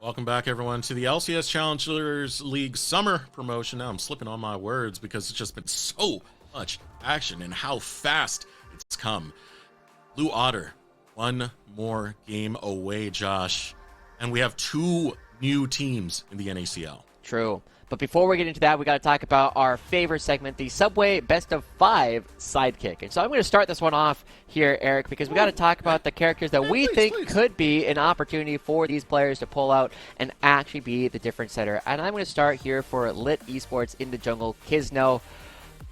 Welcome back, everyone, to the LCS Challengers League summer promotion. Now I'm slipping on my words because it's just been so much action and how fast it's come. Blue Otter, one more game away, Josh. And we have two new teams in the NACL. True. But before we get into that, we got to talk about our favorite segment, the Subway Best of 5 Sidekick. And so I'm going to start this one off here, Eric, because we got to talk about the characters that we think could be an opportunity for these players to pull out and actually be the difference setter. And I'm going to start here for LiT Esports in the jungle, Kizno.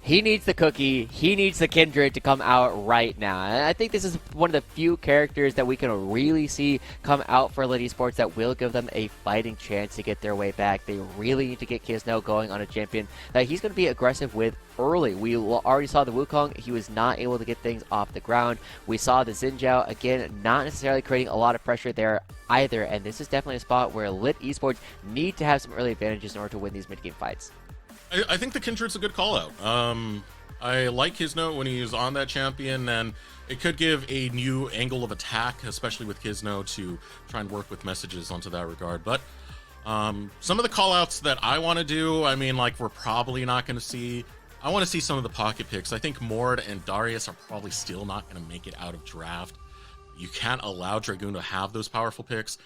He needs the cookie. He needs the Kindred to come out right now. And I think this is one of the few characters that we can really see come out for LiT Esports that will give them a fighting chance to get their way back. They really need to get Kizno going on a champion that he's going to be aggressive with early. We already saw the Wukong. He was not able to get things off the ground. We saw the Xin Zhao, again, not necessarily creating a lot of pressure there either. And this is definitely a spot where LiT Esports need to have some early advantages in order to win these mid-game fights. I think the Kindred's a good call out. I like Kizno when he's on that champion, and it could give a new angle of attack, especially with Kizno, to try and work with messages onto that regard. But some of the call outs that I want to do, I mean, like, we're probably not going to see. I want to see some of the pocket picks. I think Mord and Darius are probably still not going to make it out of draft. You can't allow Dragoon to have those powerful picks.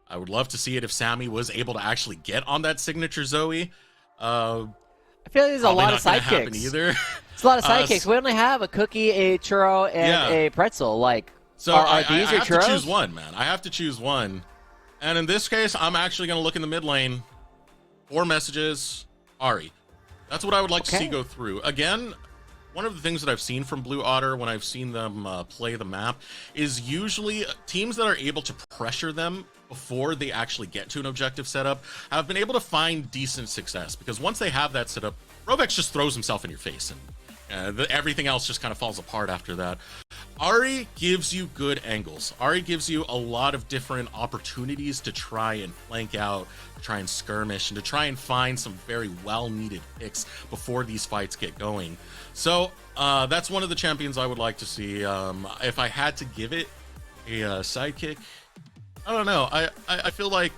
I would love to see it if Sammy was able to actually get on that signature Zoe. I feel like there's a lot of sidekicks. It's a lot of sidekicks. We only have a cookie, a churro, and a pretzel. Like, so are these your churros? I have to choose one, man. I have to choose one. And in this case, I'm actually going to look in the mid lane. 4 messages, Ahri. That's what I would like to see go through. Again, one of the things that I've seen from Blue Otter when I've seen them play the map is usually teams that are able to pressure them before they actually get to an objective setup have been able to find decent success, because once they have that setup, Rovex just throws himself in your face and everything else just kind of falls apart after that. Ahri gives you good angles. Ahri gives you a lot of different opportunities to try and flank out, to try and skirmish, and to try and find some very well-needed picks before these fights get going. So that's one of the champions I would like to see. If I had to give it a sidekick, I don't know. I feel like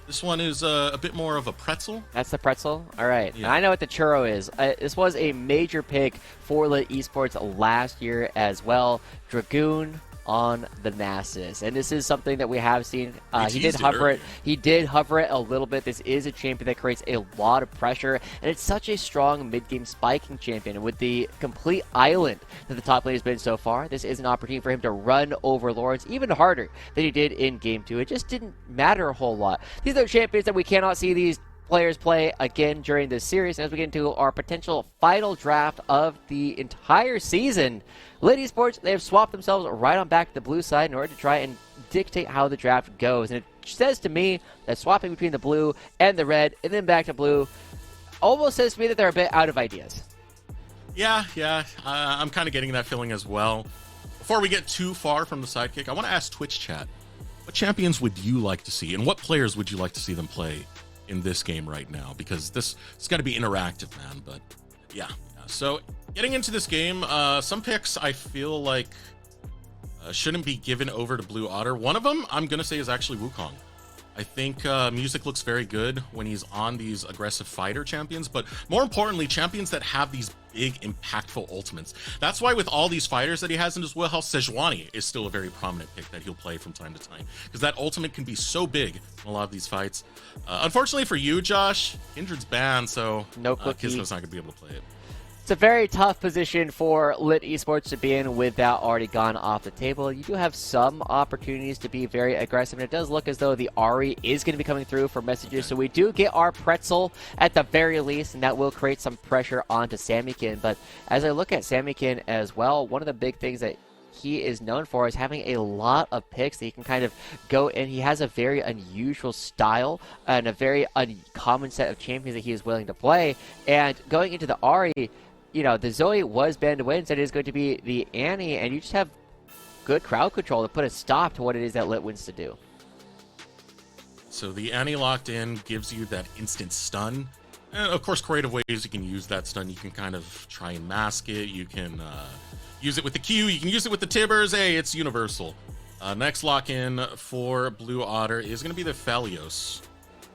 this one is a bit more of a pretzel. That's the pretzel? All right. Yeah. I know what the churro is. This was a major pick for LiT Esports last year as well. Dragoon on the Nasus, and this is something that we have seen. He did hover it a little bit. This is a champion that creates a lot of pressure, and it's such a strong mid-game spiking champion. And with the complete island that the top lane has been so far, this is an opportunity for him to run over Lords even harder than he did in Game 2. It just didn't matter a whole lot. These are champions that we cannot see these players play again during this series. As we get into our potential final draft of the entire season, LiT Esports, they have swapped themselves right on back to the blue side in order to try and dictate how the draft goes. And it says to me that swapping between the blue and the red and then back to blue almost says to me that they're a bit out of ideas. Yeah, I'm kind of getting that feeling as well. Before we get too far from the sidekick, I want to ask Twitch chat, what champions would you like to see, and what players would you like to see them play in this game right now? Because it's got to be interactive, man. But yeah. So getting into this game, some picks I feel like shouldn't be given over to Blue Otter. One of them I'm gonna say is actually Wukong. I think music looks very good when he's on these aggressive fighter champions, but more importantly, champions that have these big, impactful ultimates. That's why with all these fighters that he has in his wheelhouse, Sejuani is still a very prominent pick that he'll play from time to time, because that ultimate can be so big in a lot of these fights. Unfortunately for you, Josh, Kindred's banned, so no cookie. Kizno's not going to be able to play it. It's a very tough position for LiT Esports to be in with that already gone off the table. You do have some opportunities to be very aggressive, and it does look as though the Ahri is going to be coming through for messages. So we do get our pretzel at the very least, and that will create some pressure onto Sammykin. But as I look at Sammykin as well, one of the big things that he is known for is having a lot of picks that he can kind of go in. He has a very unusual style and a very uncommon set of champions that he is willing to play. And going into the Ahri, you know, the Zoe was banned away. Instead, it is going to be the Annie, and you just have good crowd control to put a stop to what it is that LiT wants to do. So the Annie locked in gives you that instant stun. And of course, creative ways you can use that stun. You can kind of try and mask it. You can use it with the Q. You can use it with the Tibbers. Hey, it's universal. Next lock-in for Blue Otter is going to be the Phalios.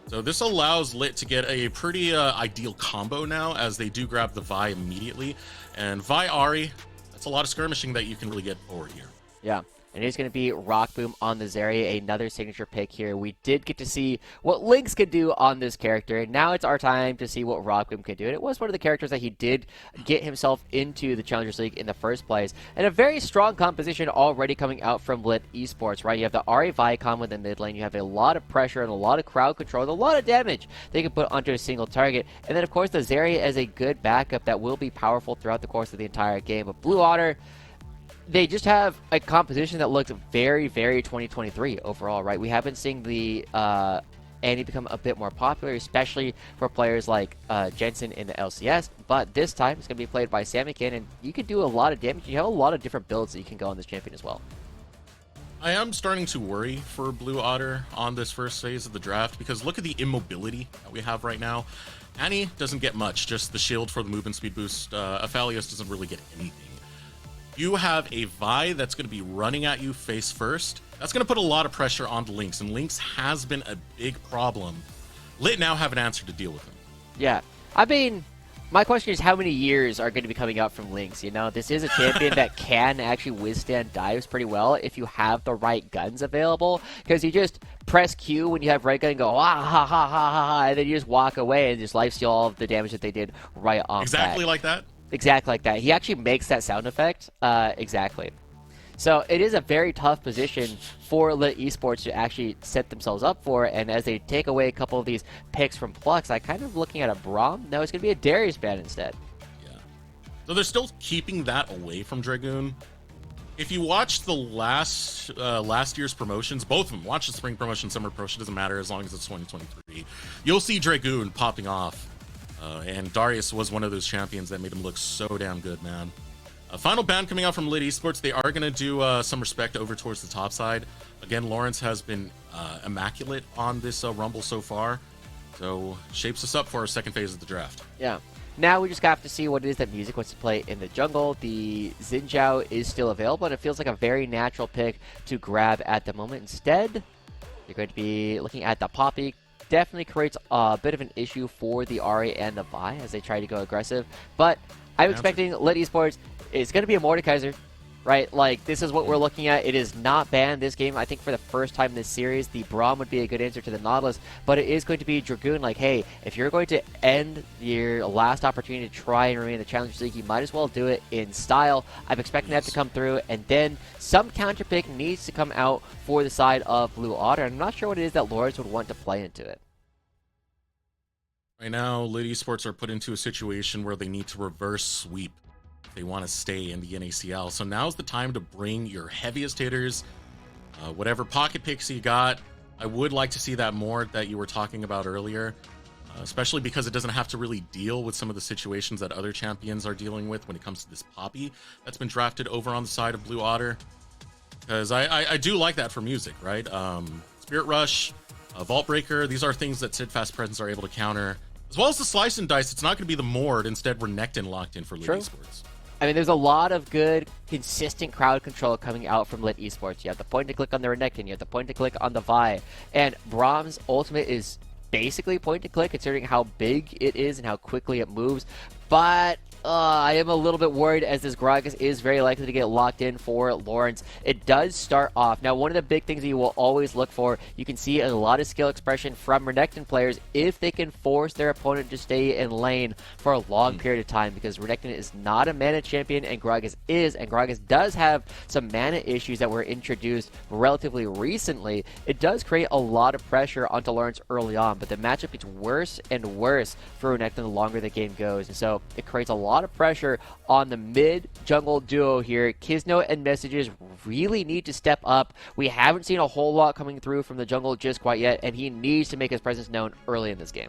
So this allows LiT to get a pretty ideal combo now, as they do grab the Vi immediately. And Vi Ahri, that's a lot of skirmishing that you can really get forward here. Yeah. And it's going to be Rock Boom on the Zarya, another signature pick here. We did get to see what Lynx could do on this character, and now it's our time to see what Rock Boom could do. And it was one of the characters that he did get himself into the Challengers League in the first place. And a very strong composition already coming out from LiT Esports, right? You have the Ahri Vi combo in the mid lane. You have a lot of pressure and a lot of crowd control and a lot of damage they can put onto a single target. And then, of course, the Zarya as a good backup that will be powerful throughout the course of the entire game. But Blue Otter, they just have a composition that looks very, very 2023 overall, right? We have been seeing the Annie become a bit more popular, especially for players like Jensen in the LCS, but this time it's going to be played by Samikin, and you can do a lot of damage. You have a lot of different builds that you can go on this champion as well. I am starting to worry for Blue Otter on this first phase of the draft, because look at the immobility that we have right now. Annie doesn't get much, just the shield for the movement speed boost. Aphelios doesn't really get anything. You have a Vi that's going to be running at you face first. That's going to put a lot of pressure on Lynx, and Lynx has been a big problem. LiT now have an answer to deal with him. Yeah. I mean, my question is how many years are going to be coming out from Lynx? You know, this is a champion that can actually withstand dives pretty well if you have the right guns available, because you just press Q when you have right gun and go, ah, ha, ha, ha, ha, ha, and then you just walk away and just lifesteal all of the damage that they did right off Exactly back. like that? Exactly like that. He actually makes that sound effect. Exactly. So it is a very tough position for LiT Esports to actually set themselves up for. And as they take away a couple of these picks from Plux, I kind of looking at a Braum. No, it's going to be a Darius ban instead. Yeah. So they're still keeping that away from Dragoon. If you watch the last year's promotions, both of them, watch the spring promotion, summer promotion, doesn't matter as long as it's 2023, you'll see Dragoon popping off. And Darius was one of those champions that made him look so damn good, man. A final ban coming out from LiT Esports. They are going to do some respect over towards the top side. Again, Lawrence has been immaculate on this Rumble so far. So shapes us up for our second phase of the draft. Yeah. Now we just have to see what it is that Music wants to play in the jungle. The Xin Zhao is still available, and it feels like a very natural pick to grab at the moment. Instead, you're going to be looking at the Poppy. Definitely creates a bit of an issue for the Ahri and the Vi as they try to go aggressive. But I'm expecting LiT Esports is going to be a Mordekaiser, right? Like, this is what we're looking at. It is not banned this game. I think for the first time in this series, the Braum would be a good answer to the Nautilus, but it is going to be Dragoon. Like, hey, if you're going to end your last opportunity to try and remain in the Challengers League, you might as well do it in style. I'm expecting that to come through, and then some counter pick needs to come out for the side of Blue Otter. I'm not sure what it is that Lawrence would want to play into it. Right now, LiT Esports are put into a situation where they need to reverse sweep if they want to stay in the NACL. So now's the time to bring your heaviest hitters, whatever pocket picks you got. I would like to see that more that you were talking about earlier, especially because it doesn't have to really deal with some of the situations that other champions are dealing with when it comes to this Poppy that's been drafted over on the side of Blue Otter. Because I do like that for Music, right? Spirit Rush, Vault Breaker, these are things that Steadfast Presence are able to counter. As well as the Slice and Dice, it's not going to be the Mord. Instead, Renekton locked in for LiT Esports. I mean, there's a lot of good, consistent crowd control coming out from LiT Esports. You have the point-and-click on the Renekton, you have the point-and-click on the Vi, and Braum's ultimate is basically point-and-click, considering how big it is and how quickly it moves. But I am a little bit worried, as this Gragas is very likely to get locked in for Lawrence. It does start off. Now, one of the big things that you will always look for, you can see a lot of skill expression from Renekton players if they can force their opponent to stay in lane for a long period of time, because Renekton is not a mana champion and Gragas is, and Gragas does have some mana issues that were introduced relatively recently. It does create a lot of pressure onto Lawrence early on, but the matchup gets worse and worse for Renekton the longer the game goes, and so it creates a lot of pressure on the mid jungle duo here. Kisno and Messages really need to step up. We haven't seen a whole lot coming through from the jungle just quite yet, and he needs to make his presence known early in this game.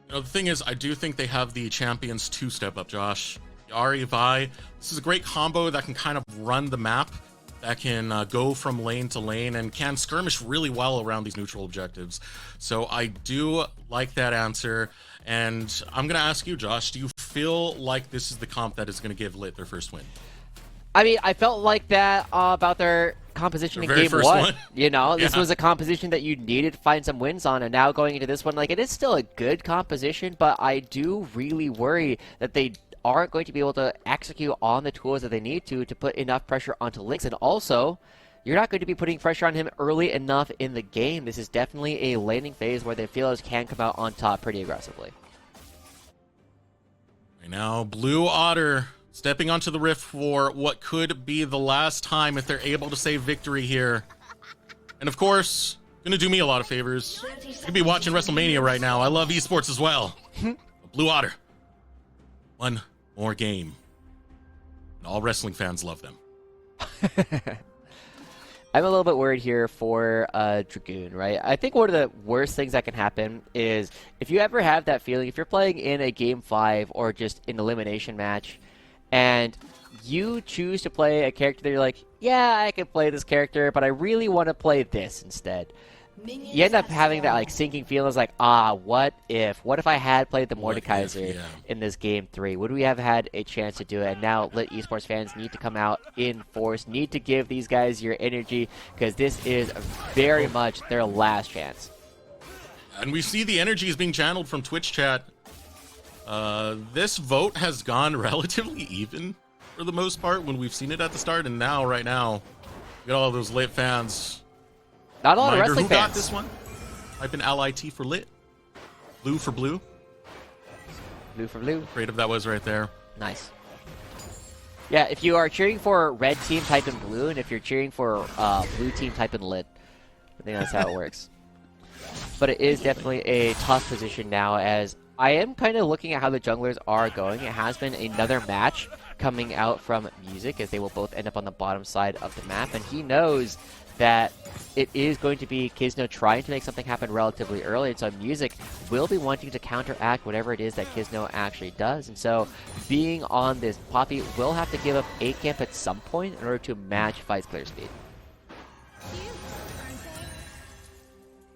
You know, the thing is, I do think they have the champions to step up, Josh. Ahri, Vi, this is a great combo that can kind of run the map, that can go from lane to lane and can skirmish really well around these neutral objectives. So I do like that answer. And I'm going to ask you, Josh, do you feel like this is the comp that is going to give LiT their first win? I mean, I felt like that about their composition in game one. You know, this was a composition that you needed to find some wins on, and now going into this one, like, it is still a good composition, but I do really worry that they aren't going to be able to execute on the tools that they need to put enough pressure onto Lynx, and also, you're not going to be putting pressure on him early enough in the game. This is definitely a laning phase where the Fearless can come out on top pretty aggressively. Right now, Blue Otter stepping onto the rift for what could be the last time if they're able to save victory here. And of course, gonna do me a lot of favors. You could be watching WrestleMania right now. I love esports as well. Blue Otter. One more game. And all wrestling fans love them. I'm a little bit worried here for Dragoon, right? I think one of the worst things that can happen is if you ever have that feeling, if you're playing in a Game 5 or just an elimination match, and you choose to play a character that you're like, yeah, I can play this character, but I really want to play this instead. You end up having that like sinking feeling, like, what if I had played the Mordekaiser in this game 3? Would we have had a chance to do it? And now LiT Esports fans need to come out in force, need to give these guys your energy, because this is very much their last chance. And we see the energy is being channeled from Twitch chat. This vote has gone relatively even for the most part when we've seen it at the start, and now, right now, we got all those LiT fans. Not a lot of wrestling fans. Who got this one? Type in LiT for LiT. Blue for blue. Blue for blue. Creative that was right there. Nice. Yeah, if you are cheering for red team, type in blue, and if you're cheering for blue team, type in LiT. I think that's how it works. But it is definitely a tough position now, as I am kind of looking at how the junglers are going. It has been another match coming out from Music, as they will both end up on the bottom side of the map, and he knows that it is going to be Kizno trying to make something happen relatively early, and so Music will be wanting to counteract whatever it is that Kizno actually does, and so being on this Poppy will have to give up 8 camp at some point in order to match Fight's clear speed.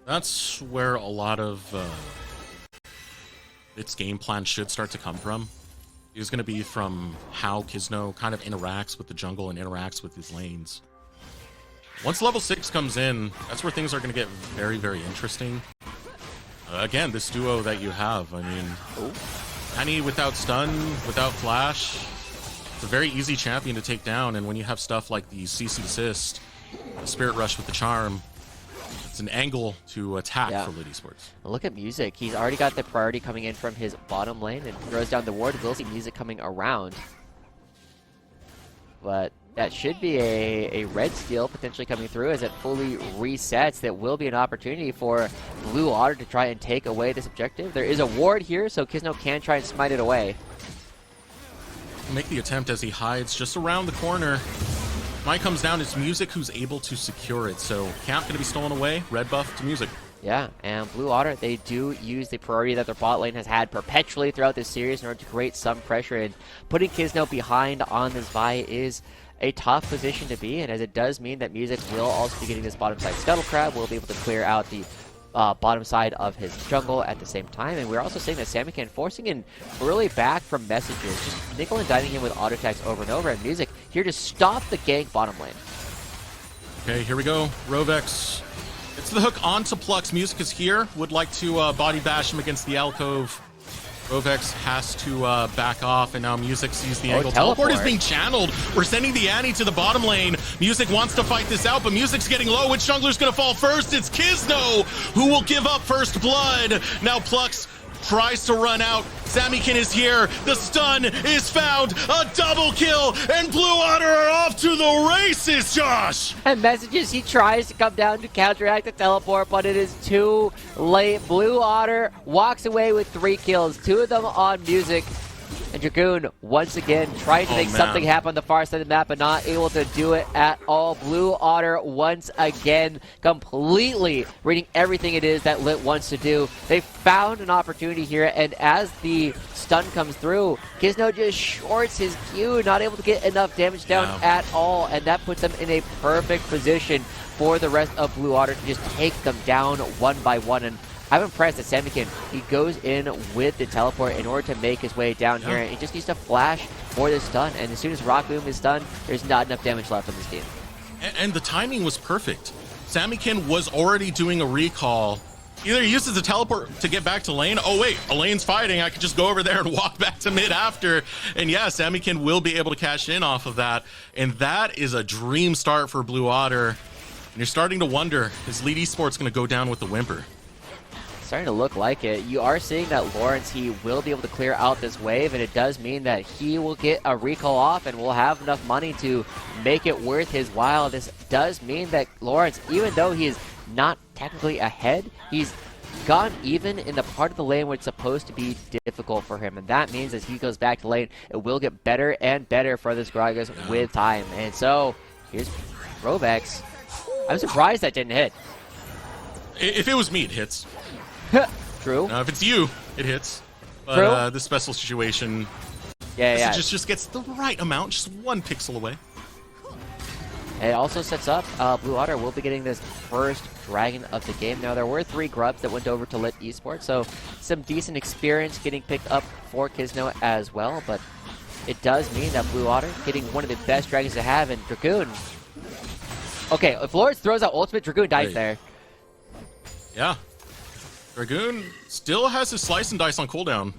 That's where a lot of its game plan should start to come from. It's going to be from how Kizno kind of interacts with the jungle and interacts with his lanes. Once level 6 comes in, that's where things are going to get very, very interesting. Again, this duo that you have, I mean, Annie without stun, without flash, it's a very easy champion to take down, and when you have stuff like the CC assist, the Spirit Rush with the charm, it's an angle to attack for LiT Esports. Look at Music. He's already got the priority coming in from his bottom lane and throws down the ward. We'll see Music coming around. But that should be a red steal potentially coming through as it fully resets. That will be an opportunity for Blue Otter to try and take away this objective. There is a ward here, so Kizno can try and smite it away. Make the attempt as he hides just around the corner. Mine comes down, it's Music who's able to secure it, so camp gonna be stolen away. Red buff to Music. Yeah, and Blue Otter, they do use the priority that their bot lane has had perpetually throughout this series in order to create some pressure, and putting Kizno behind on this Vi is a tough position to be in, as it does mean that Music will also be getting this bottom side Scuttle Crab, will be able to clear out the bottom side of his jungle at the same time. And we're also seeing that Samican forcing in early back from messages, just nickel and diming him with auto attacks over and over, and Music here to stop the gank bottom lane. Okay, here we go. Rovex. It's the hook onto Plux. Music is here. Would like to body bash him against the alcove. Rovex has to back off, and now Music sees the angle. Teleport is being channeled. We're sending the Annie to the bottom lane. Music wants to fight this out, but Music's getting low. Which jungler's going to fall first? It's Kizno, who will give up first blood. Now Plux tries to run out. Samican is here. The stun is found. A double kill, and Blue Otter are off to the races, Josh! And messages, he tries to come down to counteract the teleport, but it is too late. Blue Otter walks away with 3 kills, 2 of them on Music. And Dragoon, once again, trying to make something happen on the far side of the map, but not able to do it at all. Blue Otter, once again, completely reading everything it is that LiT wants to do. They found an opportunity here, and as the stun comes through, Kizno just shorts his Q, not able to get enough damage down at all, and that puts them in a perfect position for the rest of Blue Otter to just take them down one by one. And I'm impressed that Samikin, he goes in with the teleport in order to make his way down here, and he just needs to flash for this stun, and as soon as Rock Boom is done, there's not enough damage left on this team. And the timing was perfect. Samikin was already doing a recall. Either he uses the teleport to get back to lane. Oh wait, a lane's fighting. I could just go over there and walk back to mid after. And yeah, Samikin will be able to cash in off of that. And that is a dream start for Blue Otter. And you're starting to wonder, is LiT Esports going to go down with the whimper? Starting to look like it. You are seeing that Lawrence, he will be able to clear out this wave, and it does mean that he will get a recall off and will have enough money to make it worth his while. This does mean that Lawrence, even though he is not technically ahead, he's gone even in the part of the lane where it's supposed to be difficult for him, and that means as he goes back to lane, it will get better and better for this Gragas with time. And so here's Rovex. I'm surprised that didn't hit. If it was me, it hits. True. If it's you, it hits. But this special situation, just gets the right amount, just 1 pixel away. It also sets up Blue Otter will be getting this first Dragon of the game. Now, there were 3 grubs that went over to LiT Esports, so some decent experience getting picked up for Kizno as well, but it does mean that Blue Otter getting one of the best Dragons to have, and Dragoon. Okay, if Lawrence throws out ultimate, Dragoon dies there. Yeah. Dragoon still has his slice and dice on cooldown.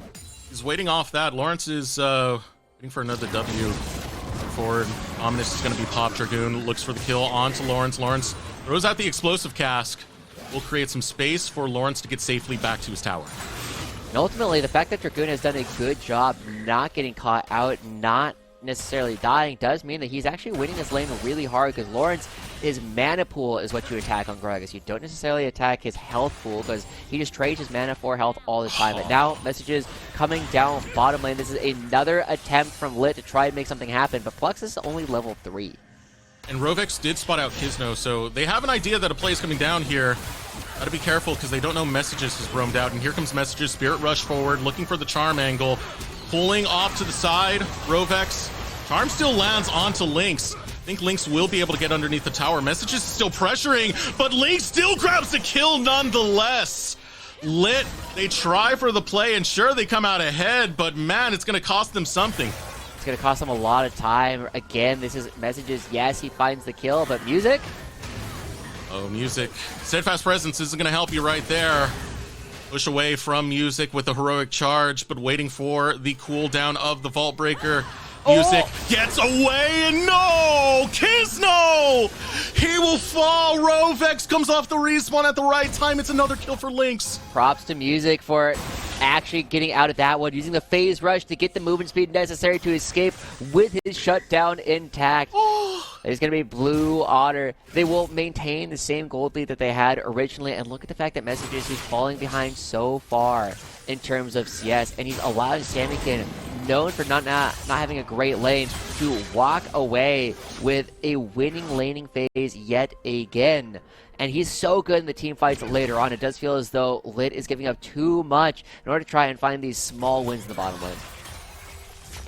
He's waiting off that. Lawrence is waiting for another W. Forward. Ominous is going to be popped. Dragoon looks for the kill onto Lawrence. Lawrence throws out the explosive cask. Will create some space for Lawrence to get safely back to his tower. And ultimately, the fact that Dragoon has done a good job not getting caught out, not necessarily dying, does mean that he's actually winning this lane really hard, because Lawrence, his mana pool is what you attack on Gragas. You don't necessarily attack his health pool, because he just trades his mana for health all the time. And now, messages coming down bottom lane. This is another attempt from LiT to try and make something happen, but Plux is only level 3. And Rovex did spot out Kizno, so they have an idea that a play is coming down here. Gotta be careful, because they don't know Messages has roamed out. And here comes Messages. Spirit rush forward, looking for the charm angle. Pulling off to the side, Rovex. Charm still lands onto Lynx. I think Lynx will be able to get underneath the tower. Messages still pressuring, but Lynx still grabs the kill nonetheless. LiT, they try for the play, and sure, they come out ahead, but man, it's going to cost them something. It's going to cost them a lot of time. Again, this is Messages. Yes, he finds the kill, but Music? Oh, Music. Steadfast Presence isn't going to help you right there. Push away from Music with a heroic charge, but waiting for the cooldown of the Vault Breaker. Music gets away, and no! Kizno! He will fall! Rovex comes off the respawn at the right time. It's another kill for Lynx. Props to Music for actually getting out of that one, using the phase rush to get the movement speed necessary to escape with his shutdown intact. There's going to be Blue Otter. They will maintain the same gold lead that they had originally, and look at the fact that Messages is falling behind so far in terms of CS, and he's allowed Samikin, known for not having a great lane, to walk away with a winning laning phase yet again. And he's so good in the team fights later on. It does feel as though LiT is giving up too much in order to try and find these small wins in the bottom lane.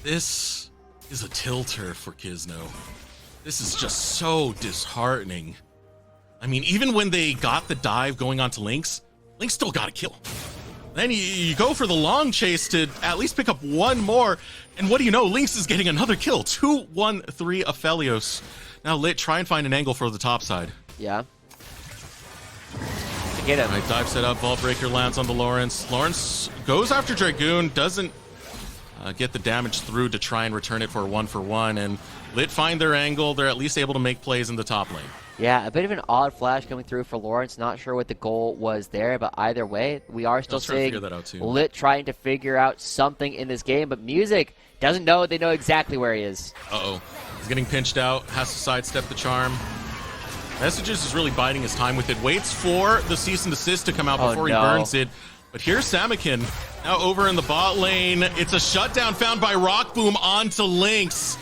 This is a tilter for Kizno. This is just so disheartening. I mean, even when they got the dive going onto Lynx, Lynx still got a kill. Then you go for the long chase to at least pick up one more, and what do you know? Lynx is getting another kill. 2-1-3 Aphelios. Now LiT try and find an angle for the top side. Yeah. To get him. Right, dive set up, Vault Breaker lands on the Lawrence. Lawrence goes after Dragoon, doesn't get the damage through to try and return it for a 1-for-1, and LiT find their angle. They're at least able to make plays in the top lane. Yeah, a bit of an odd flash coming through for Lawrence. Not sure what the goal was there, but either way, we are still seeing LiT trying to figure out something in this game, but Music doesn't know. They know exactly where he is. Uh-oh. He's getting pinched out, has to sidestep the charm. Messages is really biding his time with it. Waits for the cease and desist to come out before he burns it. But here's Samikin, now over in the bot lane. It's a shutdown found by Rock Boom onto Lynx.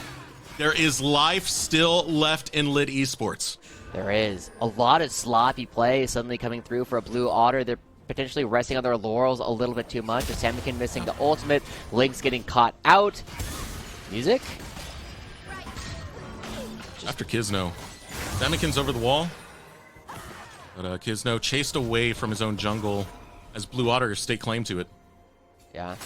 There is life still left in LiT Esports. There is. A lot of sloppy play suddenly coming through for a Blue Otter. They're potentially resting on their laurels a little bit too much. With Samikin missing the ultimate, Lynx getting caught out. Music? After Kizno. Samikin's over the wall. But Kizno chased away from his own jungle. as Blue Otter stake claim to it. Yeah.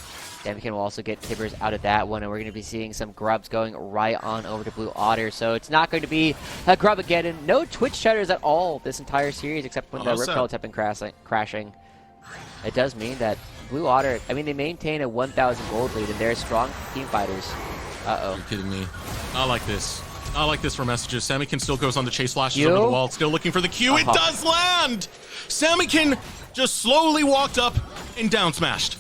Samikin will also get Tibbers out of that one, and we're going to be seeing some grubs going right on over to Blue Otter. So it's not going to be a Grubageddon. No Twitch chatters at all this entire series, except when the Rip Pellets have been crashing. It does mean that Blue Otter, I mean, they maintain a 1,000 gold lead, and they're strong team fighters. Uh-oh. You're kidding me. Not like this. Not like this for messages. Samikin still goes on the chase flashes over the wall, still looking for the Q. It does land! Samikin just slowly walked up and down smashed.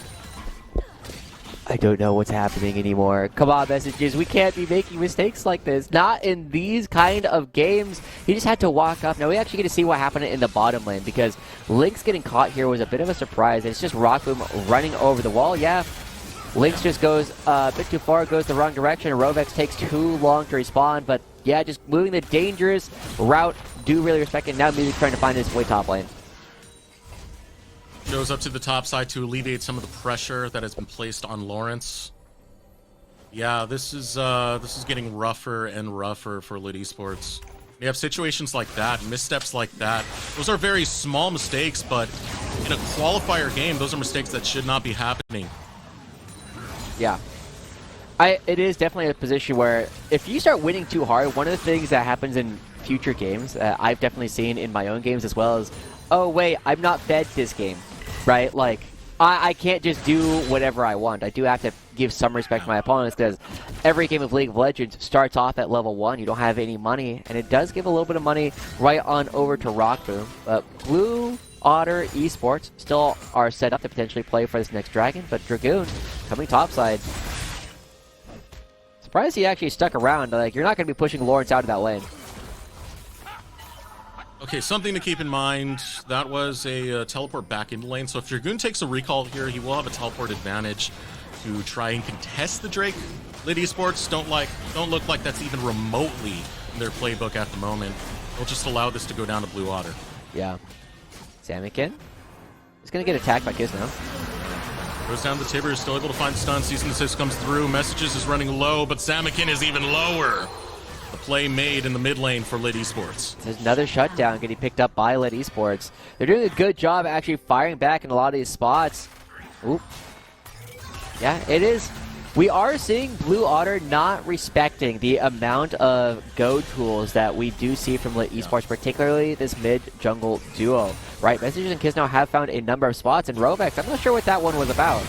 I don't know what's happening anymore. Come on, messages. We can't be making mistakes like this. Not in these kind of games. He just had to walk up. Now, we actually get to see what happened in the bottom lane, because Lynx getting caught here was a bit of a surprise. It's just Rockboom running over the wall. Yeah, Lynx just goes a bit too far, goes the wrong direction. Rovex takes too long to respawn, but yeah, just moving the dangerous route. Do really respect it. Now Music trying to find his way top lane. Goes up to the top side to alleviate some of the pressure that has been placed on Lawrence. Yeah, this is getting rougher and rougher for LiT Esports. We have situations like that, missteps like that. Those are very small mistakes, but in a qualifier game, those are mistakes that should not be happening. Yeah. It is definitely a position where if you start winning too hard, one of the things that happens in future games, I've definitely seen in my own games as well, is, oh wait, I'm not fed this game, right? Like, I can't just do whatever I want. I do have to give some respect to my opponents, because every game of League of Legends starts off at level 1. You don't have any money, and it does give a little bit of money right on over to Rockboom. But Blue Otter Esports still are set up to potentially play for this next dragon, but Dragoon coming topside. Surprised he actually stuck around. Like, you're not going to be pushing Lawrence out of that lane. Okay, something to keep in mind, that was a teleport back into lane, so if Dragoon takes a recall here, he will have a teleport advantage to try and contest the Drake. LiT Esports don't look like that's even remotely in their playbook at the moment. They'll just allow this to go down to Blue Otter. Yeah. Samikin is going to get attacked by Kisno. Goes down the Tibber, still able to find stun. Cease and Desist comes through. Messages is running low, but Samikin is even lower. The play made in the mid lane for LiT Esports. There's another shutdown getting picked up by LiT Esports. They're doing a good job actually firing back in a lot of these spots. Oop. Yeah, it is. We are seeing Blue Otter not respecting the amount of go tools that we do see from LiT Esports, particularly this mid-jungle duo. Right, Messages and Kisno have found a number of spots, and Rovex, I'm not sure what that one was about.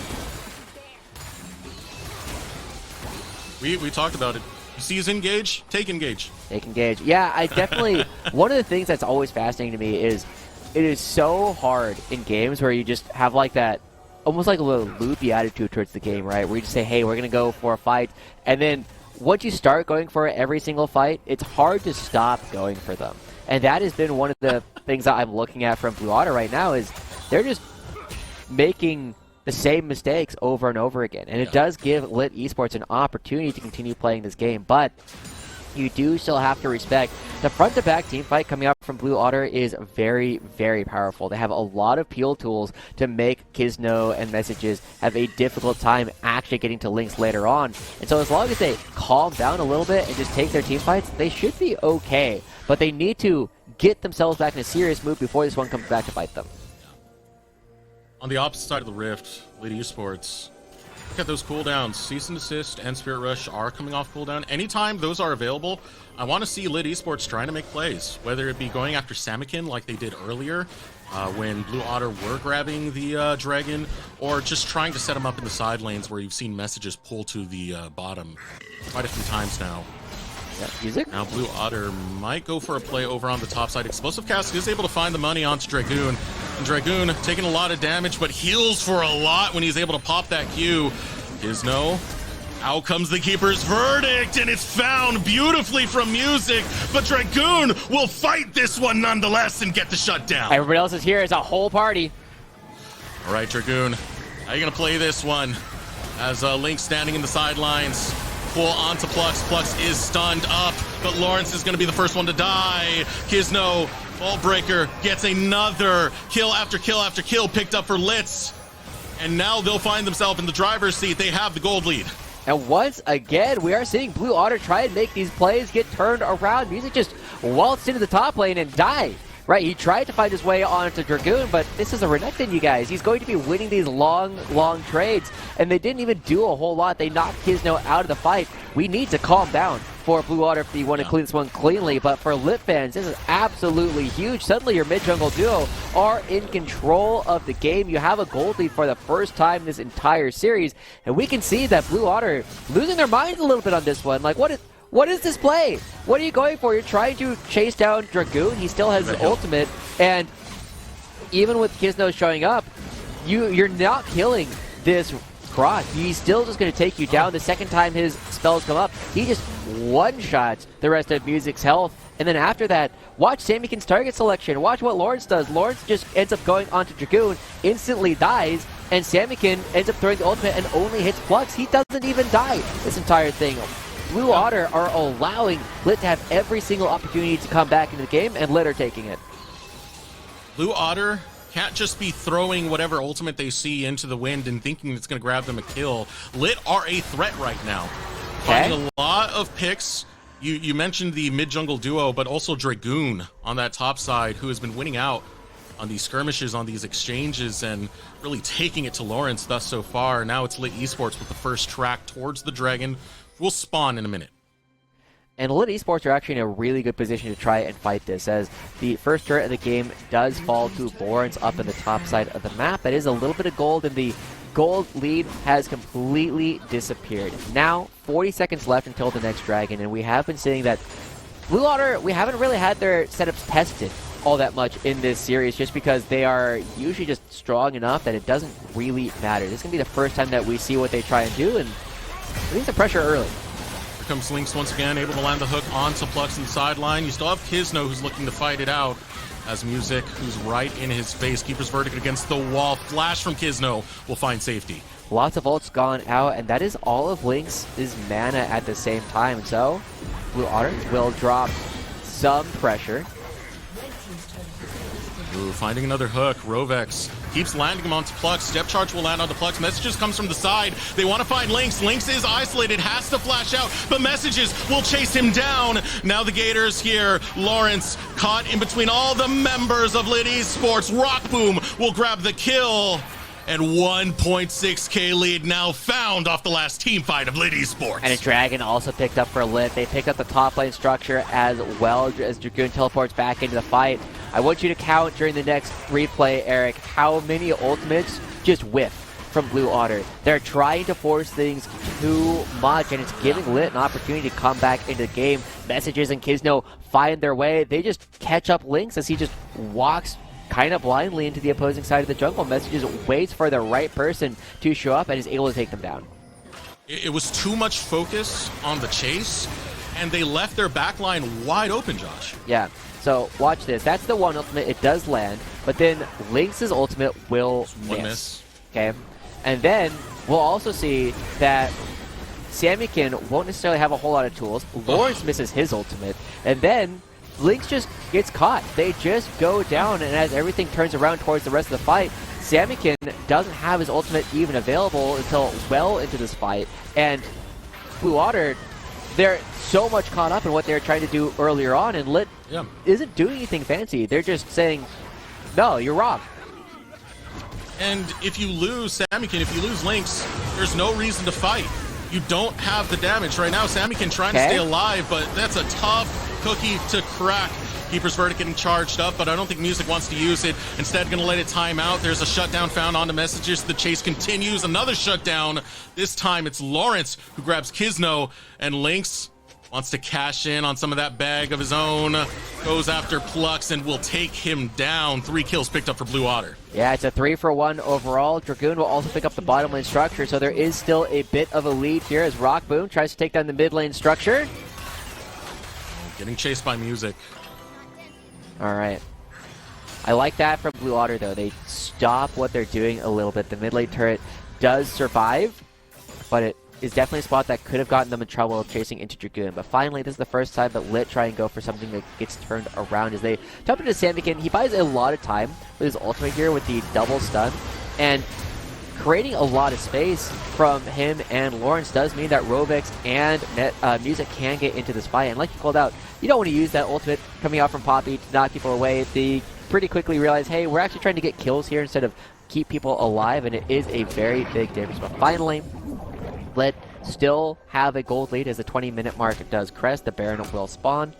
We talked about it. You see his engage? Take engage. Take engage. Yeah, I definitely... one of the things that's always fascinating to me is it is so hard in games where you just have like that, almost like a little loopy attitude towards the game, right? Where you just say, hey, we're going to go for a fight. And then once you start going for every single fight, it's hard to stop going for them. And that has been one of the things that I'm looking at from Blue Otter right now, is they're just making the same mistakes over and over again. And it does give LiT Esports an opportunity to continue playing this game, but you do still have to respect the front-to-back team fight coming up from Blue Otter is very, very powerful. They have a lot of peel tools to make Kisno and Messages have a difficult time actually getting to Lynx later on. And so as long as they calm down a little bit and just take their team fights, they should be okay. But they need to get themselves back in a serious move before this one comes back to bite them. On the opposite side of the rift, LiT Esports, look at those cooldowns. Cease and Desist and Spirit Rush are coming off cooldown. Anytime those are available, I want to see LiT Esports trying to make plays, whether it be going after Samikin like they did earlier when Blue Otter were grabbing the dragon, or just trying to set him up in the side lanes where you've seen Messages pull to the bottom quite a few times now. Music? Now Blue Otter might go for a play over on the top side. Explosive Cast is able to find the money onto Dragoon. And Dragoon taking a lot of damage, but heals for a lot when he's able to pop that Q. Kisno, out comes the Keeper's Verdict, and it's found beautifully from Music, but Dragoon will fight this one nonetheless and get the shutdown. Everybody else is here. It's a whole party. All right, Dragoon, how are you going to play this one? As Link standing in the sidelines. Pull onto Plux. Plux is stunned up, but Lawrence is going to be the first one to die. Kisno, Ball Breaker, gets another kill after kill after kill picked up for LiT. And now they'll find themselves in the driver's seat. They have the gold lead. And once again, we are seeing Blue Otter try and make these plays get turned around. Music just waltzed into the top lane and died. Right, he tried to find his way onto Dragoon, but this is a Renekton, you guys. He's going to be winning these long trades, and they didn't even do a whole lot. They knocked Kizno out of the fight. We need to calm down for Blue Otter if you want to clean this one cleanly, but for LiT fans, this is absolutely huge. Suddenly your mid-jungle duo are in control of the game. You have a gold lead for the first time this entire series, and we can see that Blue Otter losing their minds a little bit on this one. Like, what is this play? What are you going for? You're trying to chase down Dragoon. He still has his ultimate, and even with Kizno showing up, you're not killing this Croc. He's still just going to take you down. The second time his spells come up, he just one-shots the rest of Music's health. And then after that, watch Samikin's target selection. Watch what Lawrence does. Lawrence just ends up going onto Dragoon, instantly dies, and Samikin ends up throwing the ultimate and only hits Flux. He doesn't even die this entire thing. Blue Otter are allowing LiT to have every single opportunity to come back into the game, and LiT are taking it. Blue Otter can't just be throwing whatever ultimate they see into the wind and thinking it's going to grab them a kill. LiT are a threat right now. Finding a lot of picks. You mentioned the mid-jungle duo, but also Dragoon on that top side, who has been winning out on these skirmishes, on these exchanges, and really taking it to Lawrence thus so far. Now it's LiT Esports with the first track towards the Dragon. We'll spawn in a minute. And LiT Esports are actually in a really good position to try and fight this, as the first turret of the game does fall to Lawrence up in the top side of the map. That is a little bit of gold, and the gold lead has completely disappeared. Now, 40 seconds left until the next Dragon, and we have been saying that Blue Otter, we haven't really had their setups tested all that much in this series, just because they are usually just strong enough that it doesn't really matter. This is going to be the first time that we see what they try and do, and I think the pressure early. Here comes Lynx once again, able to land the hook onto Plux in the sideline. You still have Kizno, who's looking to fight it out, as Music, who's right in his face. Keeper's Verdict against the wall. Flash from Kizno will find safety. Lots of ults gone out, and that is all of Lynx's mana at the same time. So, Blue Otter will drop some pressure. Ooh, finding another hook. Rovex keeps landing him onto Plux. Step charge will land onto Plux. Messages comes from the side. They want to find Lynx. Lynx is isolated, has to flash out, but Messages will chase him down. Now the Gators here. Lawrence caught in between all the members of LiT Esports. Rock Boom will grab the kill. And 1.6k lead now found off the last team fight of LiT Esports. And a Dragon also picked up for LiT. They picked up the top lane structure as well as Dragoon teleports back into the fight. I want you to count during the next replay, Eric, how many ultimates just whiff from Blue Otter. They're trying to force things too much, and it's giving LiT an opportunity to come back into the game. Messages and Kizno find their way. They just catch up Lynx as he just walks kind of blindly into the opposing side of the jungle. Messages waits for the right person to show up and is able to take them down. It was too much focus on the chase, and they left their backline wide open, Josh. Yeah, so watch this. That's the one ultimate. It does land, but then Lynx's ultimate will miss. Okay, and then we'll also see that Samikin won't necessarily have a whole lot of tools. Lawrence misses his ultimate, and then Lynx just gets caught. They just go down, and as everything turns around towards the rest of the fight, Samikin doesn't have his ultimate even available until well into this fight. And Blue Otter, they're so much caught up in what they're trying to do earlier on, and LiT isn't doing anything fancy. They're just saying, no, you're wrong. And if you lose Samikin, if you lose Lynx, there's no reason to fight. You don't have the damage. Right now, Samikin trying to stay alive, but that's a tough cookie to crack. Keeper's Verdict getting charged up, but I don't think Music wants to use it. Instead, going to let it time out. There's a shutdown found onto Messages. The chase continues. Another shutdown. This time, it's Lawrence who grabs Kizno, and Lynx wants to cash in on some of that bag of his own. Goes after Plux and will take him down. 3 kills picked up for Blue Otter. Yeah, it's a 3-for-1 overall. Dragoon will also pick up the bottom lane structure, so there is still a bit of a lead here as Rock Boom tries to take down the mid lane structure. Getting chased by Music. All right. I like that from Blue Otter, though. They stop what they're doing a little bit. The mid lane turret does survive, but it is definitely a spot that could have gotten them in trouble chasing into Dragoon. But finally, this is the first time that LiT try and go for something that gets turned around as they jump into Samikin. He buys a lot of time with his ultimate here with the double stun, and creating a lot of space from him and Lawrence does mean that Rovex and Music can get into this fight. And like you called out, you don't want to use that ultimate coming out from Poppy to knock people away. They pretty quickly realize, hey, we're actually trying to get kills here instead of keep people alive, and it is a very big difference. But finally, LiT still have a gold lead as the 20-minute mark does crest. The Baron will spawn.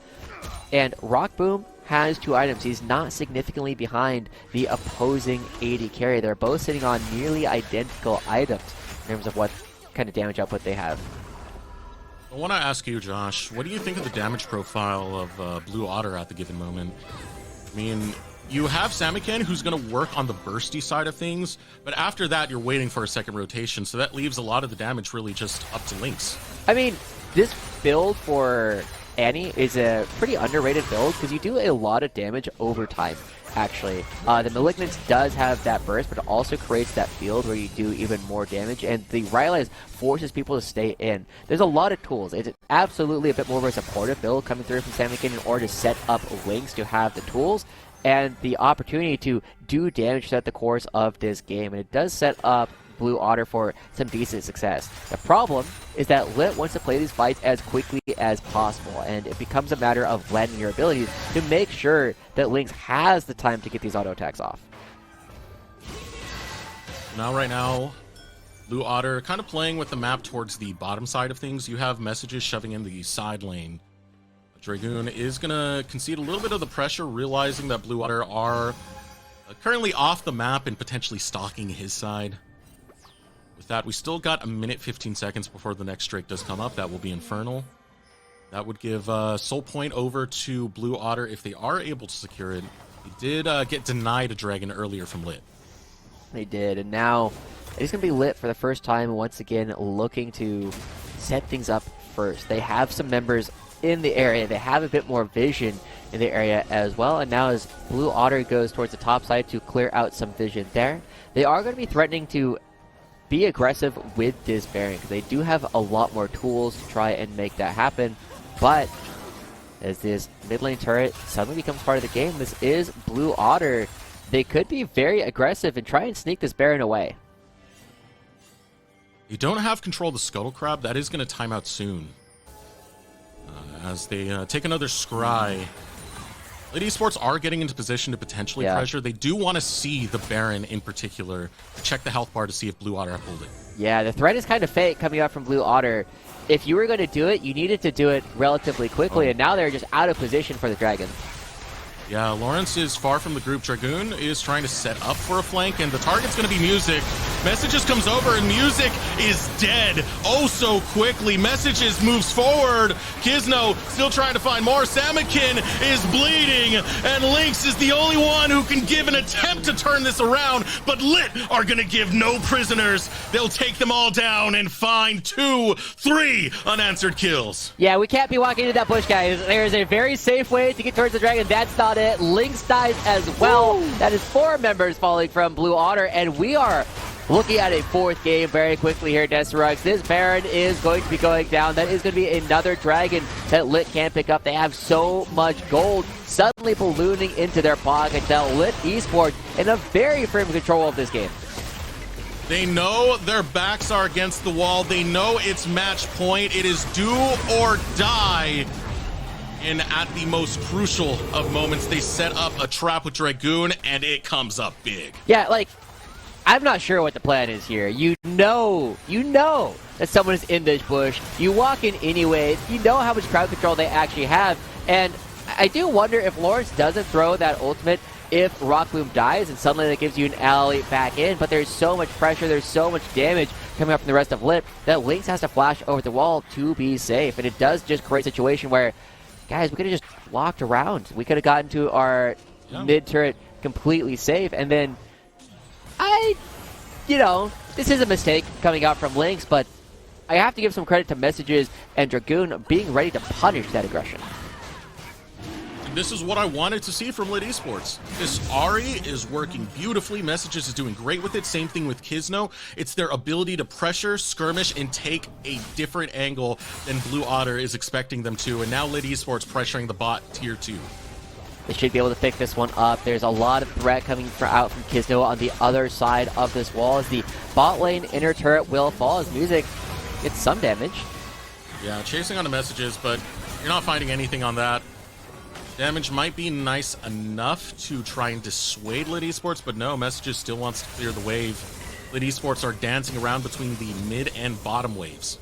And Rock Boom has 2 items. He's not significantly behind the opposing AD carry. They're both sitting on nearly identical items in terms of what kind of damage output they have. I want to ask you, Josh, what do you think of the damage profile of Blue Otter at the given moment? I mean, you have Samikin, who's going to work on the bursty side of things, but after that, you're waiting for a second rotation, so that leaves a lot of the damage really just up to Lynx. I mean, this build for Annie is a pretty underrated build because you do a lot of damage over time, actually. The Malignance does have that burst, but it also creates that field where you do even more damage, and the Rylai's forces people to stay in. There's a lot of tools. It's absolutely a bit more of a supportive build coming through from Samikin in order to set up Lynx to have the tools and the opportunity to do damage throughout the course of this game, and it does set up Blue Otter for some decent success. The problem is that LiT wants to play these fights as quickly as possible, and it becomes a matter of blending your abilities to make sure that Lynx has the time to get these auto attacks off. Right now, Blue Otter kind of playing with the map towards the bottom side of things. You have messages shoving in the side lane. Dragoon is going to concede a little bit of the pressure, realizing that Blue Otter are currently off the map and potentially stalking his side. With that, we still got a minute 15 seconds before the next Drake does come up. That will be Infernal. That would give Soul Point over to Blue Otter if they are able to secure it. They did get denied a Dragon earlier from LiT. They did, and now it's going to be LiT for the first time, once again looking to set things up first. They have some members in the area. They have a bit more vision in the area as well, and now as Blue Otter goes towards the top side to clear out some vision there, they are going to be threatening to be aggressive with this Baron because they do have a lot more tools to try and make that happen. But as this mid lane turret suddenly becomes part of the game, this is Blue Otter. They could be very aggressive and try and sneak this Baron away. You don't have control of the Scuttle Crab. That is going to time out soon. As they take another scry. LiT Esports are getting into position to potentially pressure. They do want to see the Baron in particular. Check the health bar to see if Blue Otter have pulled it. Yeah, the threat is kind of fake coming out from Blue Otter. If you were going to do it, you needed to do it relatively quickly, and now they're just out of position for the Dragon. Yeah, Lawrence is far from the group. Dragoon is trying to set up for a flank, and the target's going to be Music. Messages comes over, and Music is dead. Oh, so quickly. Messages moves forward. Kizno still trying to find more. Samikin is bleeding, and Lynx is the only one who can give an attempt to turn this around, but LiT are going to give no prisoners. They'll take them all down and find 2, 3 unanswered kills. Yeah, we can't be walking into that bush, guys. There's a very safe way to get towards the Dragon. That's not it. Lynx dies as well. Woo! That is 4 members falling from Blue Otter, and we are looking at a 4th game very quickly here, Desirux. This Baron is going to be going down. That is going to be another Dragon that LiT can't pick up. They have so much gold suddenly ballooning into their pockets. Now LiT Esports in a very firm control of this game. They know their backs are against the wall. They know it's match point. It is do or die. And at the most crucial of moments, they set up a trap with Dragoon, and it comes up big. Yeah, like, I'm not sure what the plan is here. You know that someone is in this bush. You walk in anyway. You know how much crowd control they actually have. And I do wonder if Lawrence doesn't throw that ultimate if Rock Boom dies, and suddenly that gives you an alley back in. But there's so much pressure, there's so much damage coming up from the rest of LiT that Lynx has to flash over the wall to be safe. And it does just create a situation where, guys, we could have just walked around. We could have gotten to our mid-turret completely safe. And then, this is a mistake coming out from Lynx, but I have to give some credit to Messages and Dragoon being ready to punish that aggression. This is what I wanted to see from LiT Esports. This Ahri is working beautifully. Messages is doing great with it. Same thing with Kizno. It's their ability to pressure, skirmish, and take a different angle than Blue Otter is expecting them to. And now LiT Esports pressuring the bot tier 2. They should be able to pick this one up. There's a lot of threat coming out from Kizno on the other side of this wall as the bot lane inner turret will fall as Music gets some damage. Yeah, chasing on the Messages, but you're not finding anything on that. Damage might be nice enough to try and dissuade LiT Esports, but no, Messages still wants to clear the wave. LiT Esports are dancing around between the mid and bottom waves.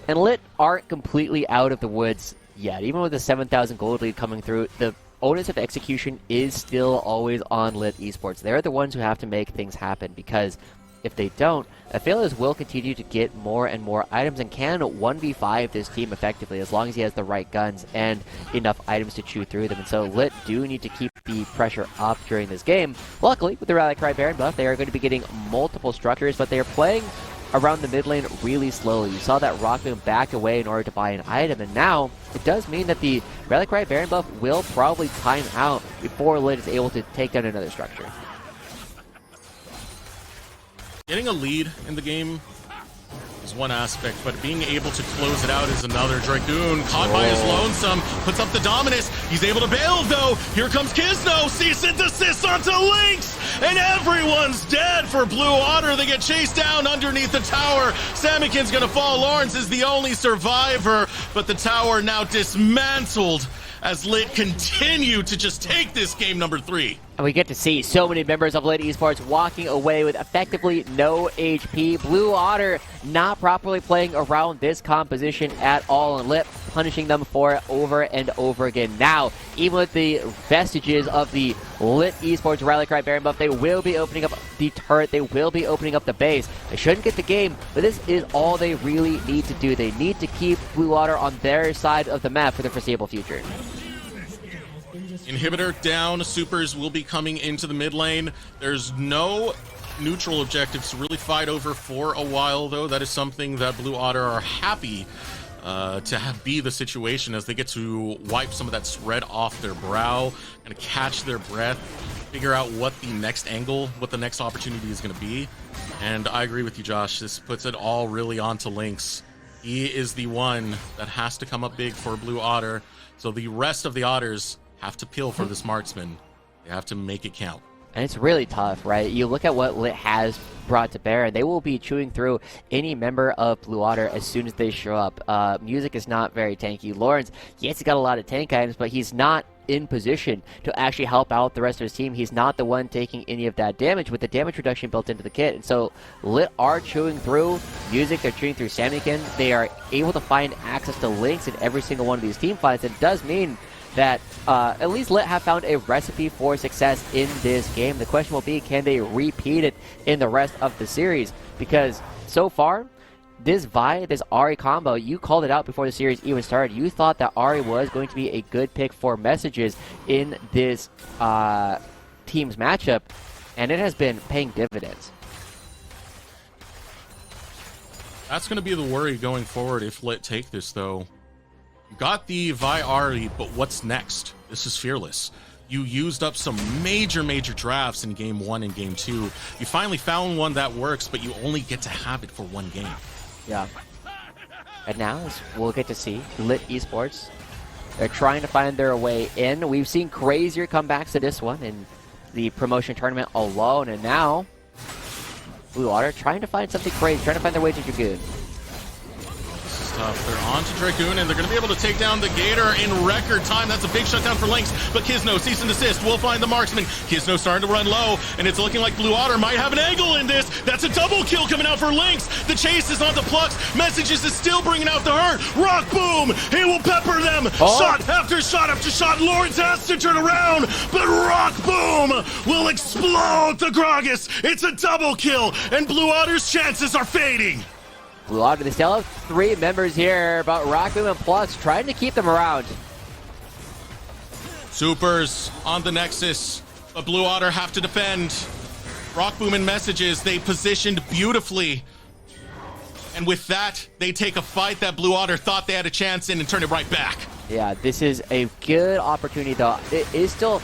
And LiT aren't completely out of the woods yet. Even with the 7,000 gold lead coming through, the onus of execution is still always on LiT Esports. They're the ones who have to make things happen, because if they don't, Fearless will continue to get more and more items and can 1v5 this team effectively as long as he has the right guns and enough items to chew through them. And so LiT do need to keep the pressure up during this game. Luckily, with the Rally Cry Baron buff, they are going to be getting multiple structures, but they are playing around the mid lane really slowly. You saw that Rockboom back away in order to buy an item, and now it does mean that the Rally Cry Baron buff will probably time out before LiT is able to take down another structure. Getting a lead in the game is one aspect, but being able to close it out is another. Dragoon caught by his lonesome, puts up the Dominus. He's able to bail though. Here comes Kizno, cease and desist onto Lynx, and everyone's dead for Blue Otter. They get chased down underneath the tower. Samikin's gonna fall. Lawrence is the only survivor, but the tower now dismantled as LiT continue to just take this game number 3. And we get to see so many members of LiT Esports walking away with effectively no HP. Blue Otter not properly playing around this composition at all, and LiT punishing them for it over and over again. Now, even with the vestiges of the LiT Esports Rally Cry Baron buff, they will be opening up the turret, they will be opening up the base. They shouldn't get the game, but this is all they really need to do. They need to keep Blue Otter on their side of the map for the foreseeable future. Inhibitor down, supers will be coming into the mid lane. There's no neutral objectives to really fight over for a while, though. That is something that Blue Otter are happy to be the situation, as they get to wipe some of that sweat off their brow and catch their breath, figure out what the next angle, what the next opportunity is going to be. And I agree with you, Josh. This puts it all really onto Lynx. He is the one that has to come up big for Blue Otter. So the rest of the Otters have to peel for this marksman. They have to make it count. And it's really tough, right? You look at what LiT has brought to bear, and they will be chewing through any member of Blue Otter as soon as they show up. Music is not very tanky. Lawrence, yes, he's got a lot of tank items, but he's not in position to actually help out the rest of his team. He's not the one taking any of that damage with the damage reduction built into the kit. And so LiT are chewing through Music, they're chewing through Samikin. They are able to find access to Lynx in every single one of these team fights. It does mean that at least LiT have found a recipe for success in this game. The question will be, can they repeat it in the rest of the series? Because so far, this Ahri combo, you called it out before the series even started. You thought that Ahri was going to be a good pick for Messages in this team's matchup, and it has been paying dividends. That's going to be the worry going forward if LiT take this, though. You got the Ahri, but what's next? This is Fearless. You used up some major drafts in Game 1 and Game 2. You finally found one that works, but you only get to have it for one game. Yeah. And now we'll get to see LiT Esports. They're trying to find their way in. We've seen crazier comebacks to this one in the promotion tournament alone, and now Blue Otter trying to find something crazy, trying to find their way to Dragoon. They're on to Dragoon, and they're going to be able to take down the Gator in record time. That's a big shutdown for Lynx, but Kizno, cease and desist, will find the marksman. Kizno starting to run low, and it's looking like Blue Otter might have an angle in this. That's a double kill coming out for Lynx. The chase is on the Plux. Messages is still bringing out the hurt. Rock Boom, he will pepper them. Shot after shot after shot. Lawrence has to turn around, but Rock Boom will explode the Gragas. It's a double kill, and Blue Otter's chances are fading. Blue Otter, they still have 3 members here, but Rockboom and Plux trying to keep them around. Supers on the Nexus, but Blue Otter have to defend. Rockboom and Messages, they positioned beautifully. And with that, they take a fight that Blue Otter thought they had a chance in and turn it right back. Yeah, this is a good opportunity, though. It is still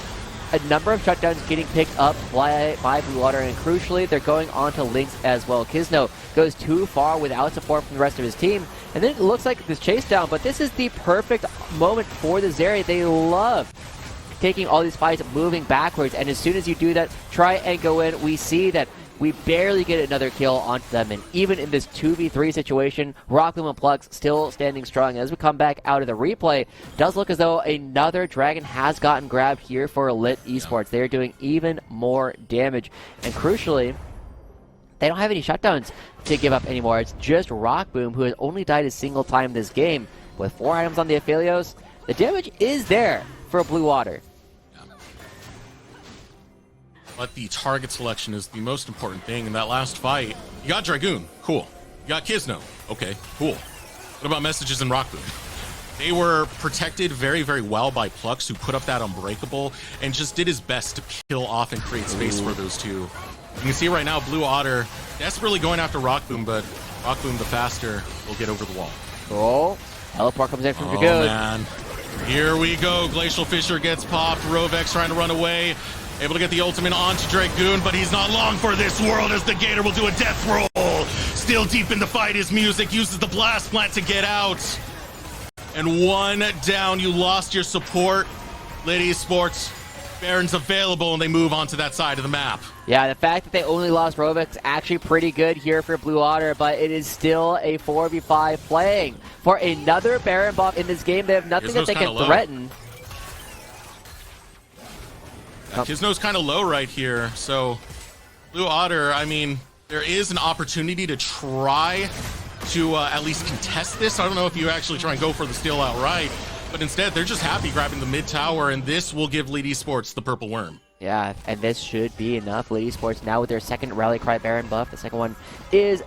a number of shutdowns getting picked up by Blue Otter, and crucially, they're going on to Lynx as well. Kizno goes too far without support from the rest of his team, and then it looks like this chase down, but this is the perfect moment for the Zeri. They love taking all these fights, moving backwards, and as soon as you do that, try and go in. We see that We barely get another kill onto them, and even in this 2v3 situation, Rockboom and Plux still standing strong. As we come back out of the replay, does look as though another Dragon has gotten grabbed here for LiT Esports. They are doing even more damage, and crucially, they don't have any shutdowns to give up anymore. It's just Rockboom, who has only died a single time this game. With 4 items on the Aphelios, the damage is there for Blue Otter. But the target selection is the most important thing in that last fight. You got Dragoon, cool. You got Kizno, okay, cool. What about Messages and Rockboom? They were protected very, very well by Plux, who put up that Unbreakable and just did his best to peel off and create space for those two. You can see right now Blue Otter desperately going after Rockboom, but Rockboom, the faster, will get over the wall. Cool. Teleport comes in from Dragoon. Oh, man. Here we go. Glacial Fissure gets popped. Rovex trying to run away. Able to get the ultimate onto Dragoon, but he's not long for this world as the Gator will do a death roll. Still deep in the fight is Music. Uses the Blast Plant to get out. And 1 down. You lost your support. LiT Esports. Baron's available, and they move on to that side of the map. Yeah, the fact that they only lost Rovex is actually pretty good here for Blue Otter, but it is still a 4v5 playing. For another Baron buff in this game, they have nothing that they can threaten. Kizno's kind of low right here, so Blue Otter, I mean, there is an opportunity to try to at least contest this. I don't know if you actually try and go for the steal outright, but instead they're just happy grabbing the mid tower, and this will give LiT Esports the purple worm. Yeah, and this should be enough. LiT Esports now with their second Rally Cry Baron buff. The second one is,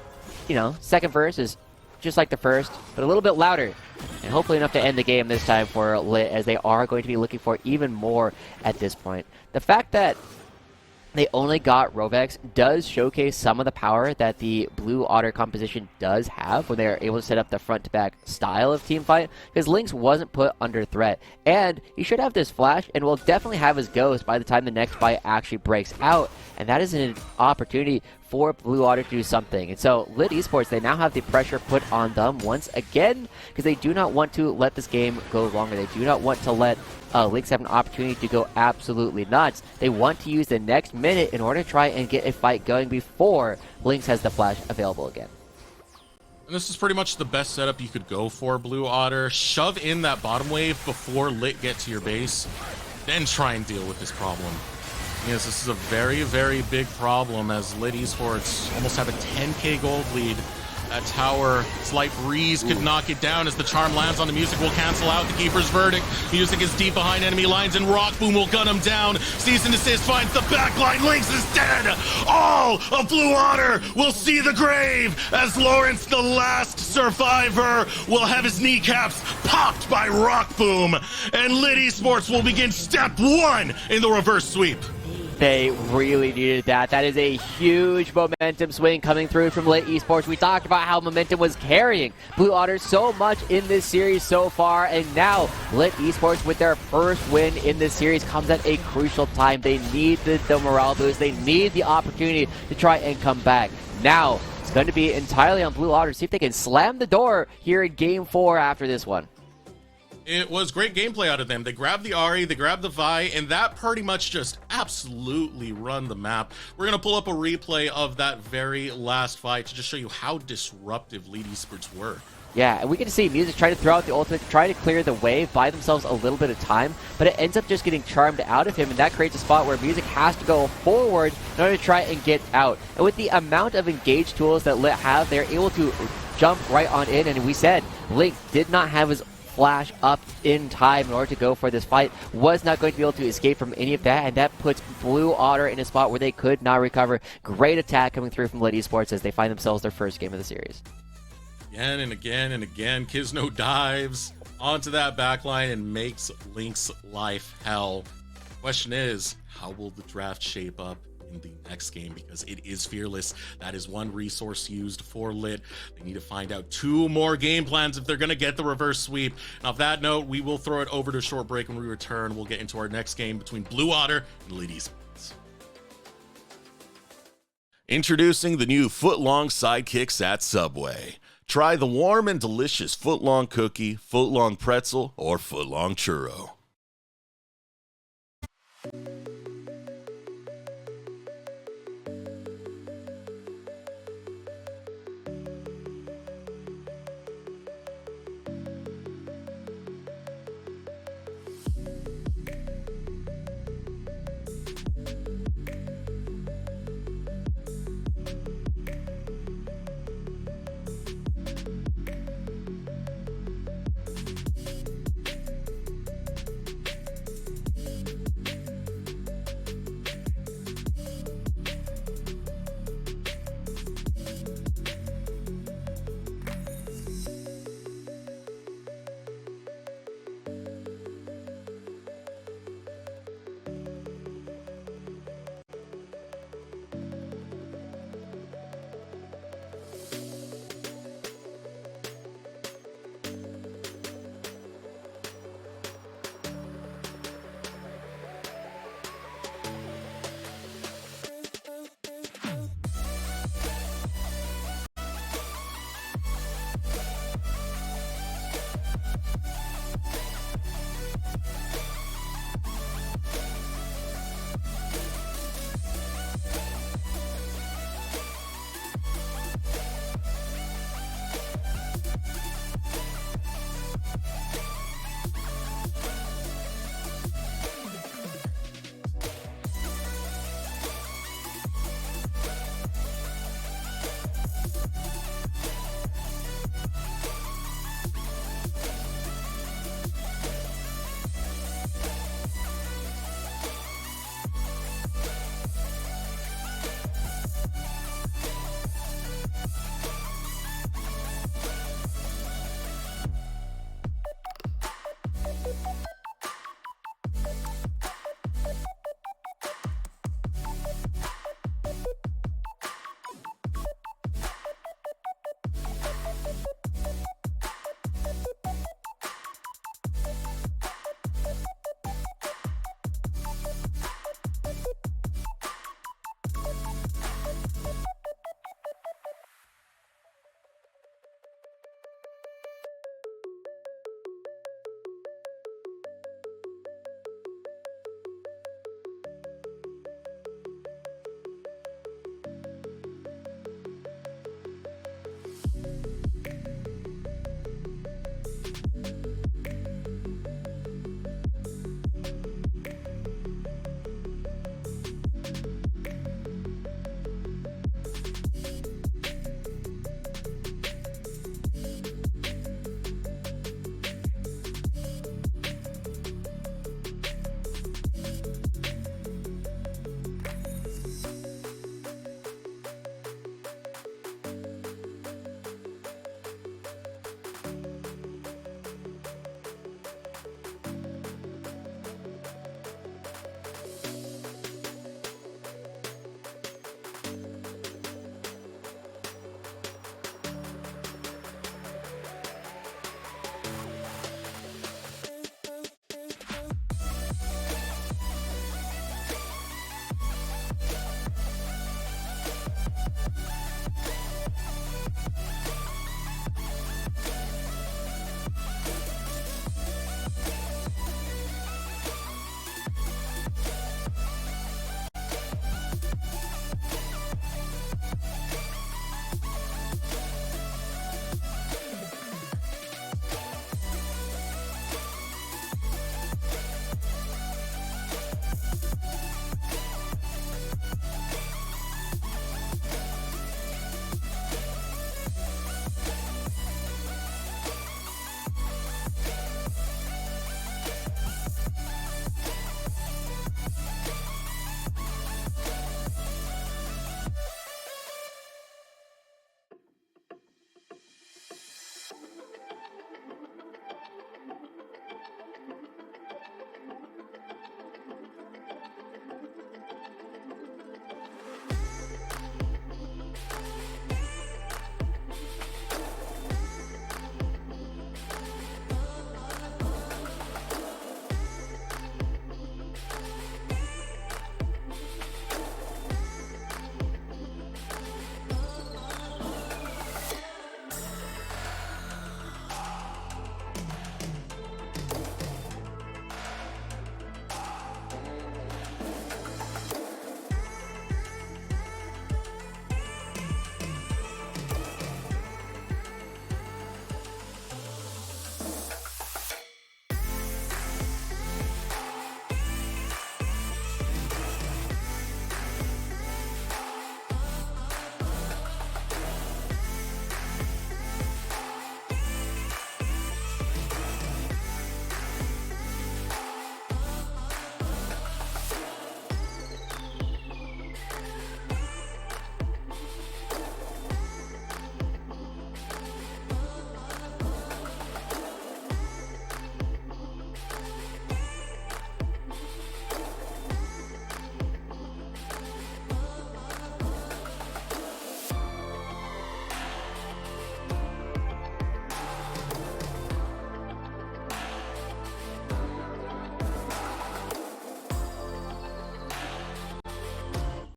you know, second verse is just like the first, but a little bit louder. And hopefully enough to end the game this time for LiT, as they are going to be looking for even more at this point. The fact that they only got Rovex does showcase some of the power that the Blue Otter composition does have when they are able to set up the front-to-back style of team fight, because Lynx wasn't put under threat. And he should have this flash and will definitely have his ghost by the time the next fight actually breaks out. And that is an opportunity for Blue Otter to do something. And so LiT Esports, they now have the pressure put on them once again, because they do not want to let this game go longer. They do not want to let Lynx have an opportunity to go absolutely nuts. They want to use the next minute in order to try and get a fight going before Lynx has the flash available again. And this is pretty much the best setup you could go for, Blue Otter. Shove in that bottom wave before LiT get to your base, then try and deal with this problem. Yes, this is a very, very big problem, as LiT Esports almost have a 10k gold lead. That tower, slight breeze could knock it down as the charm lands on the Music, will cancel out the Keeper's verdict. Music is deep behind enemy lines, and Rockboom will gun him down. Cease and desist finds the backline. Lynx is dead. All of Blue Otter will see the grave as Lawrence, the last survivor, will have his kneecaps popped by Rockboom. And LiT Esports will begin step 1 in the reverse sweep. They really needed that. That is a huge momentum swing coming through from LiT Esports. We talked about how momentum was carrying Blue Otter so much in this series so far, and now LiT Esports with their first win in this series comes at a crucial time. They need the morale boost. They need the opportunity to try and come back. Now, it's going to be entirely on Blue Otter to see if they can slam the door here in Game 4 after this one. It was great gameplay out of them. They grabbed the Ahri, they grabbed the Vi, and that pretty much just absolutely run the map. We're going to pull up a replay of that very last fight to just show you how disruptive LiT Esports were. Yeah, and we get to see Music try to throw out the ultimate, try to clear the wave, buy themselves a little bit of time, but it ends up just getting charmed out of him, and that creates a spot where Music has to go forward in order to try and get out. And with the amount of engage tools that LiT have, they're able to jump right on in, and we said Lynx did not have his flash up in time in order to go for this fight, was not going to be able to escape from any of that, and that puts Blue Otter in a spot where they could not recover. Great attack coming through from LiT Esports as they find themselves their first game of the series. Again and again and again, Kizno dives onto that backline and makes Lynx's life hell. Question is, how will the draft shape up in the next game? Because it is Fearless. That is one resource used for LiT. They need to find out 2 more game plans if they're going to get the reverse sweep. And off that note, we will throw it over to a short break. When we return, we'll get into our next game between Blue Otter and LiT Esports. Introducing the new foot-long sidekicks at Subway. Try the warm and delicious foot-long cookie, foot-long pretzel, or foot-long churro.